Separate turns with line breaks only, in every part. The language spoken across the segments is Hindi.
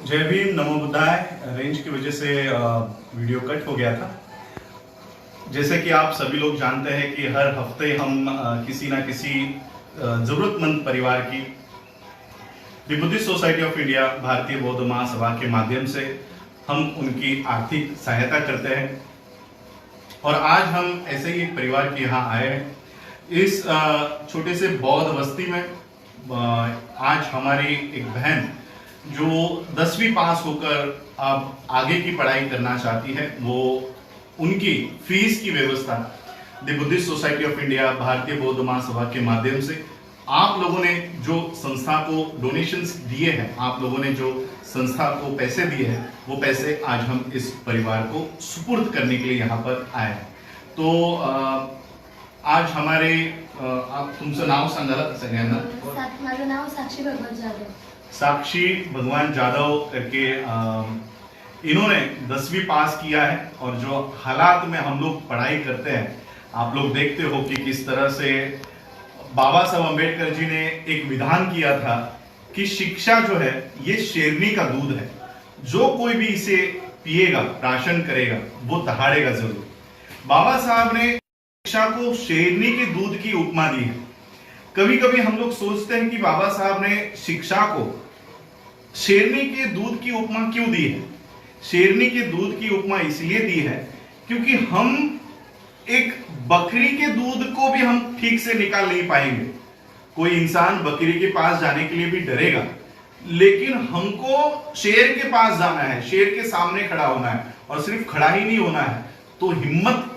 जय भीम, नमो बुद्धाय। रेंज की वजह से वीडियो कट हो गया था। जैसे कि आप सभी लोग जानते हैं कि हर हफ्ते हम किसी ना किसी जरूरतमंद परिवार की the Buddhist society of India भारतीय बौद्ध महासभा के माध्यम से हम उनकी आर्थिक सहायता करते हैं। और आज हम ऐसे ही एक परिवार के यहाँ आए हैं। इस छोटे से बौद्ध बस्ती में आज हमारी एक बहन जो 10वीं पास होकर अब आगे की पढ़ाई करना चाहती है, वो उनकी फीस की व्यवस्था the Buddhist society of India भारतीय बौद्ध महासभा के माध्यम से आप लोगों ने जो संस्था को डोनेशंस दिए हैं, आप लोगों ने जो संस्था को पैसे दिए हैं, वो पैसे आज हम इस परिवार को सुपुर्द करने के लिए यहाँ पर आए हैं। तो आज हमारे आप तुमचं नाव सांगाल सगळ्यांना?
माझं नाव साक्षी भगवान जाधव।
साक्षी भगवान जादव करके इन्होंने 10वीं पास किया है। और जो हालात में हम लोग पढ़ाई करते हैं, आप लोग देखते हो कि किस तरह से बाबा साहब अम्बेडकर जी ने एक विधान किया था कि शिक्षा जो है ये शेरनी का दूध है, जो कोई भी इसे पिएगा, प्राशन करेगा, वो दहाड़ेगा जरूर। बाबा साहब ने शिक्षा को शेरनी के दूध की उपमा दी है। कभी कभी हम लोग सोचते हैं कि बाबा साहब ने शिक्षा को शेरनी के दूध की उपमा क्यों दी है। शेरनी के दूध की उपमा इसलिए दी है क्योंकि हम एक बकरी के दूध को भी हम ठीक से निकाल नहीं पाएंगे। कोई इंसान बकरी के पास जाने के लिए भी डरेगा, लेकिन हमको शेर के पास जाना है, शेर के सामने खड़ा होना है। और सिर्फ खड़ा ही नहीं होना है, तो हिम्मत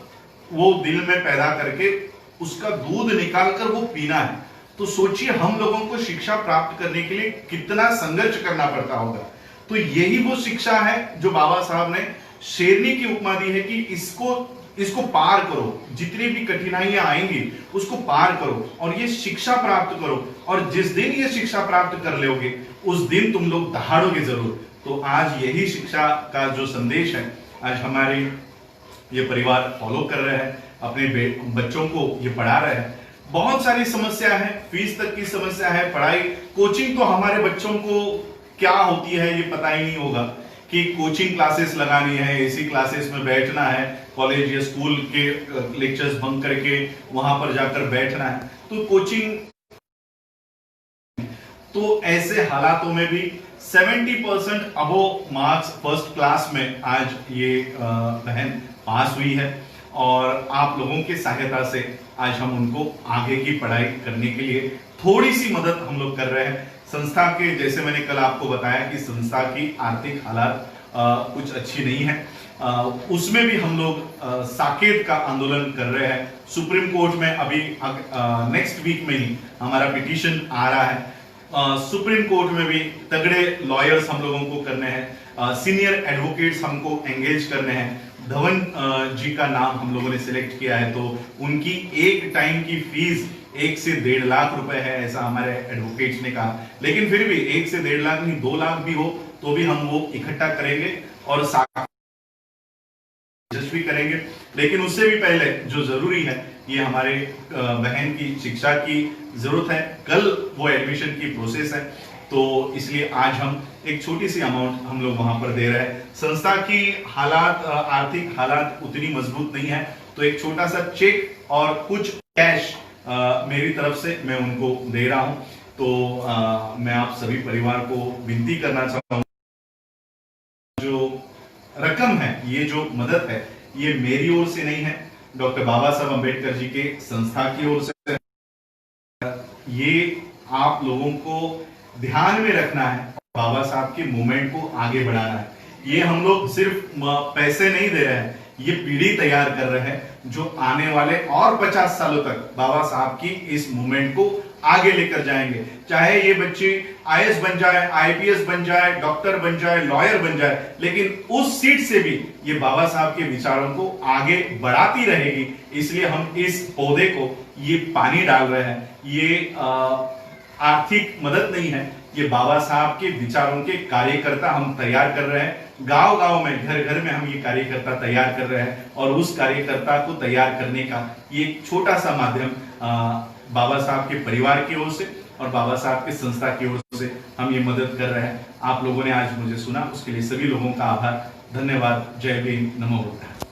वो दिल में पैदा करके उसका दूध निकालकर वो पीना है। तो सोचिए हम लोगों को शिक्षा प्राप्त करने के लिए कितना संघर्ष करना पड़ता होगा। तो यही वो शिक्षा है जो बाबा साहब ने शेरनी की उपमा दी है कि इसको पार करो, जितनी भी कठिनाइयां आएंगी उसको पार करो और ये शिक्षा प्राप्त करो। और जिस दिन ये शिक्षा प्राप्त कर लोगे उस दिन तुम लोग दहाड़ोगे जरूर। तो आज यही शिक्षा का जो संदेश है, आज हमारे ये परिवार फॉलो कर रहे हैं, अपने बच्चों को ये पढ़ा रहे हैं। बहुत सारी समस्या है, फीस तक की समस्या है, पढ़ाई कोचिंग तो हमारे बच्चों को क्या होती है ये पता ही नहीं होगा कि कोचिंग क्लासेस लगानी है, एसी क्लासेस में बैठना है, कॉलेज या स्कूल के लेक्चर्स बंक करके वहां पर जाकर बैठना है। तो कोचिंग, तो ऐसे हालातों में भी 70% अबोव मार्क्स फर्स्ट क्लास में आज ये बहन पास हुई है। और आप लोगों की सहायता से आज हम उनको आगे की पढ़ाई करने के लिए थोड़ी सी मदद हम लोग कर रहे हैं। संस्था के, जैसे मैंने कल आपको बताया कि संस्था की आर्थिक हालात कुछ अच्छी नहीं है, उसमें भी हम लोग साकेत का आंदोलन कर रहे हैं। सुप्रीम कोर्ट में अभी नेक्स्ट वीक में ही हमारा पिटीशन आ रहा है। सुप्रीम कोर्ट में भी तगड़े लॉयर्स हम लोगों को करने हैं, सीनियर एडवोकेट्स हमको एंगेज करने हैं। धवन जी का नाम हम लोगों ने सिलेक्ट किया है, तो उनकी एक टाइम की फीस 1 से 1.5 लाख रुपए है, ऐसा हमारे एडवोकेट्स ने कहा। लेकिन फिर भी 1 से 1.5 लाख नहीं, 2 लाख भी हो तो भी हम वो इकट्ठा करेंगे और यशस्वी करेंगे। लेकिन उससे भी पहले जो जरूरी है, ये हमारे बहन की शिक्षा की जरूरत है। कल वो एडमिशन की प्रोसेस है, तो इसलिए आज हम एक छोटी सी अमाउंट हम लोग वहां पर दे रहे हैं। संस्था की हालात, आर्थिक हालात उतनी मजबूत नहीं है, तो एक छोटा सा चेक और कुछ कैश मेरी तरफ से मैं उनको दे रहा हूं। तो मैं आप सभी परिवार को विनती करना चाहता हूं, जो रकम है, ये जो मदद है, ये मेरी ओर से नहीं है, डॉक्टर बाबा साहब अम्बेडकर जी के संस्था की ओर से। ये आप लोगों को ध्यान में रखना है, बाबा साहब के मूवमेंट को आगे बढ़ाना है। ये हम लोग सिर्फ पैसे नहीं दे रहे हैं, ये पीढ़ी तैयार कर रहे हैं जो आने वाले और 50 सालों तक बाबा साहब की इस मूवमेंट को आगे लेकर जाएंगे। चाहे ये बच्चे आईएएस बन जाए, आईपीएस बन जाए, डॉक्टर बन जाए, लॉयर बन जाए, लेकिन उस सीट से भी ये बाबा साहब के विचारों को आगे बढ़ाती रहेगी। इसलिए हम इस पौधे को ये पानी डाल रहे हैं। ये आर्थिक मदद नहीं है, ये बाबा साहब के विचारों के कार्यकर्ता हम तैयार कर रहे हैं। गांव गांव में, घर घर में हम ये कार्यकर्ता तैयार कर रहे हैं। और उस कार्यकर्ता को तैयार करने का ये छोटा सा माध्यम बाबा साहब के परिवार की ओर से और बाबा साहब की संस्था की ओर से हम ये मदद कर रहे हैं। आप लोगों ने आज मुझे सुना, उसके लिए सभी लोगों का आभार, धन्यवाद। जय भीम, नमो बुद्धाय।